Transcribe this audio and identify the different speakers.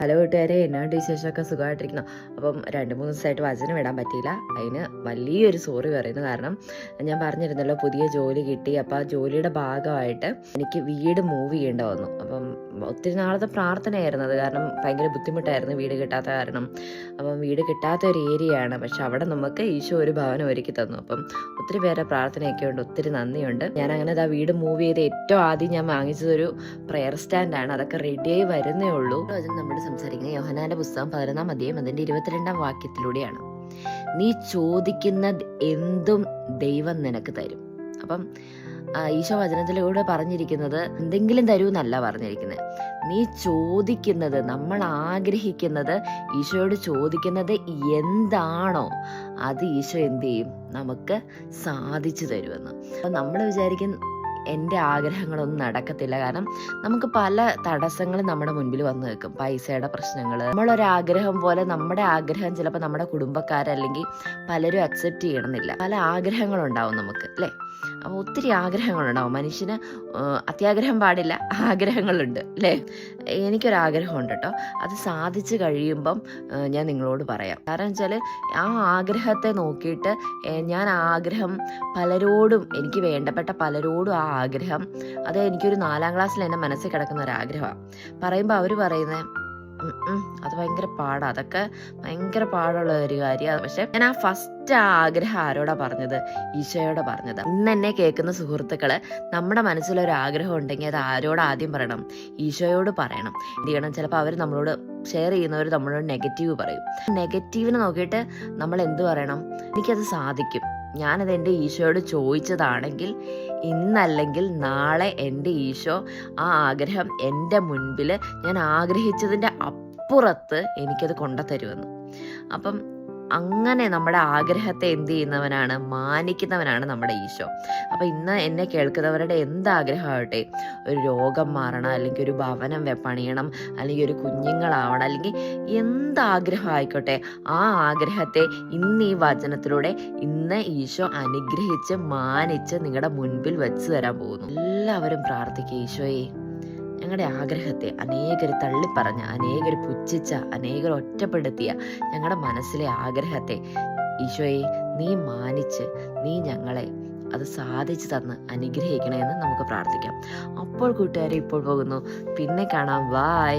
Speaker 1: Hello കൂട്ടുകാരെ, എന്നാണ്ട് വിശേഷമൊക്കെ? സുഖമായിട്ടിരിക്കുന്നു. അപ്പം 2-3 ദിവസമായിട്ട് വചനം ഇടാൻ പറ്റിയില്ല. അതിന് വലിയൊരു സോറി പറയുന്നു. കാരണം ഞാൻ പറഞ്ഞിരുന്നല്ലോ, പുതിയ ജോലി കിട്ടി. അപ്പോൾ ആ ജോലിയുടെ ഭാഗമായിട്ട് എനിക്ക് വീട് മൂവ് ചെയ്യേണ്ട വന്നു. അപ്പം ഒത്തിരി നാളത്തെ പ്രാർത്ഥനയായിരുന്നു അത്. കാരണം ഭയങ്കര ബുദ്ധിമുട്ടായിരുന്നു വീട് കിട്ടാത്ത കാരണം. അപ്പം വീട് കിട്ടാത്ത ഒരു ഏരിയയാണ്, പക്ഷെ അവിടെ നമുക്ക് ഈശോ ഒരു ഭവനം ഒരുക്കി തന്നു. അപ്പം ഒത്തിരി പേരുടെ പ്രാർത്ഥനയൊക്കെ ഉണ്ട്, ഒത്തിരി നന്ദിയുണ്ട്. ഞാൻ അങ്ങനെ വീട് മൂവ് ചെയ്ത് ഏറ്റവും ആദ്യം ഞാൻ വാങ്ങിച്ചതൊരു പ്രെയർ സ്റ്റാൻഡാണ്. അതൊക്കെ റെഡിയായി വരുന്നേ ഉള്ളൂ. അതിന് നമ്മൾ സംസാരിക്കുന്നത് യോഹന്നാന്റെ പുസ്തകം 11-ാം അധ്യായം അതിന്റെ 22-ാം വാക്യത്തിലൂടെയാണ്. നീ ചോദിക്കുന്ന എന്തും ദൈവം നിനക്ക് തരും. അപ്പം ഈശോ വചനത്തിലൂടെ പറഞ്ഞിരിക്കുന്നത് എന്തെങ്കിലും തരൂന്നല്ല പറഞ്ഞിരിക്കുന്നത്. നീ ചോദിക്കുന്നത്, നമ്മൾ ആഗ്രഹിക്കുന്നത്, ഈശോയോട് ചോദിക്കുന്നത് എന്താണോ അത് ഈശോ എന്ത് ചെയ്യും? നമുക്ക് സാധിച്ചു തരുമെന്ന്. അപ്പം നമ്മൾ വിചാരിക്കും എൻ്റെ ആഗ്രഹങ്ങളൊന്നും നടക്കത്തില്ല. കാരണം നമുക്ക് പല തടസ്സങ്ങളും നമ്മുടെ മുൻപിൽ വന്നു നിൽക്കും. പൈസയുടെ പ്രശ്നങ്ങൾ, നമ്മളൊരാഗ്രഹം പോലെ നമ്മുടെ ആഗ്രഹം ചിലപ്പോൾ നമ്മുടെ കുടുംബക്കാരല്ലെങ്കിൽ പലരും അക്സെപ്റ്റ് ചെയ്യണമെന്നില്ല. പല ആഗ്രഹങ്ങളുണ്ടാവും നമുക്ക്, അല്ലേ? അപ്പോൾ ഒത്തിരി ആഗ്രഹങ്ങളുണ്ടാവും. മനുഷ്യന് അത്യാഗ്രഹം പാടില്ല, ആഗ്രഹങ്ങളുണ്ട്, അല്ലേ? എനിക്കൊരാഗ്രഹമുണ്ട് കേട്ടോ. അത് സാധിച്ചു കഴിയുമ്പം ഞാൻ നിങ്ങളോട് പറയാം. കാരണം വെച്ചാൽ ആ ആഗ്രഹത്തെ നോക്കിയിട്ട് ഞാൻ ആഗ്രഹം പലരോടും, എനിക്ക് വേണ്ടപ്പെട്ട പലരോടും ആ ആഗ്രഹം, അത് എനിക്കൊരു 4-ാം ക്ലാസ്സിൽ എൻ്റെ മനസ്സിൽ കിടക്കുന്ന ഒരാഗ്രഹമാണ്. പറയുമ്പോൾ അവർ പറയുന്നത് അത് ഭയങ്കര പാടാണ്, അതൊക്കെ ഭയങ്കര പാടുള്ള ഒരു കാര്യമാണ്. പക്ഷെ ഞാൻ ആ ഫസ്റ്റ് ആഗ്രഹം ആരോടാ പറഞ്ഞത്? ഈശോയോടെ പറഞ്ഞത്. ഇന്ന് എന്നെ കേൾക്കുന്ന സുഹൃത്തുക്കള്, നമ്മുടെ മനസ്സിലൊരു ആഗ്രഹം ഉണ്ടെങ്കിൽ അത് ആരോട് ആദ്യം പറയണം? ഈശോയോട് പറയണം. എന്ത് ചെയ്യണം? ചിലപ്പോൾ അവർ നമ്മളോട് ഷെയർ ചെയ്യുന്നവർ നമ്മളോട് നെഗറ്റീവ് പറയും. നെഗറ്റീവിനെ നോക്കിയിട്ട് നമ്മൾ എന്ത് പറയണം? എനിക്കത് സാധിക്കും, ഞാനത് എൻ്റെ ഈശോയോട് ചോദിച്ചതാണെങ്കിൽ ഇന്നല്ലെങ്കിൽ നാളെ എൻ്റെ ഈശോ ആ ആഗ്രഹം എൻ്റെ മുൻപിൽ ഞാൻ ആഗ്രഹിച്ചതിൻ്റെ അപ്പുറത്ത് എനിക്കത് കൊണ്ടുതരുമെന്ന്. അപ്പം അങ്ങനെ നമ്മുടെ ആഗ്രഹത്തെ എന്ത് ചെയ്യുന്നവനാണ്? മാനിക്കുന്നവനാണ് നമ്മുടെ ഈശോ. അപ്പം ഇന്ന് എന്നെ കേൾക്കുന്നവരുടെ എന്താഗ്രഹമാവട്ടെ, ഒരു രോഗം മാറണം, അല്ലെങ്കിൽ ഒരു ഭവനം പണിയണം, അല്ലെങ്കിൽ ഒരു കുഞ്ഞുങ്ങളാവണം, അല്ലെങ്കിൽ എന്താഗ്രഹം ആയിക്കോട്ടെ, ആ ആഗ്രഹത്തെ ഇന്ന് ഈ വചനത്തിലൂടെ ഇന്ന് ഈശോ അനുഗ്രഹിച്ച് മാനിച്ച് നിങ്ങളുടെ മുൻപിൽ വെച്ച് തരാൻ പോകുന്നു. എല്ലാവരും പ്രാർത്ഥിക്കുക, ഈശോയെ ഞങ്ങളുടെ ആഗ്രഹത്തെ അനേകർ തള്ളിപ്പറഞ്ഞ, അനേകർ പുച്ഛിച്ച, അനേകർ ഒറ്റപ്പെടുത്തിയ ഞങ്ങളുടെ മനസ്സിലെ ആഗ്രഹത്തെ ഈശോയെ നീ മാനിച്ച് നീ ഞങ്ങളെ അത് സാധിച്ചു തന്ന് അനുഗ്രഹിക്കണമെന്ന് നമുക്ക് പ്രാർത്ഥിക്കാം. അപ്പോൾ കൂട്ടുകാരെ, ഇപ്പോൾ പോകുന്നു, പിന്നെ കാണാം. ബൈ.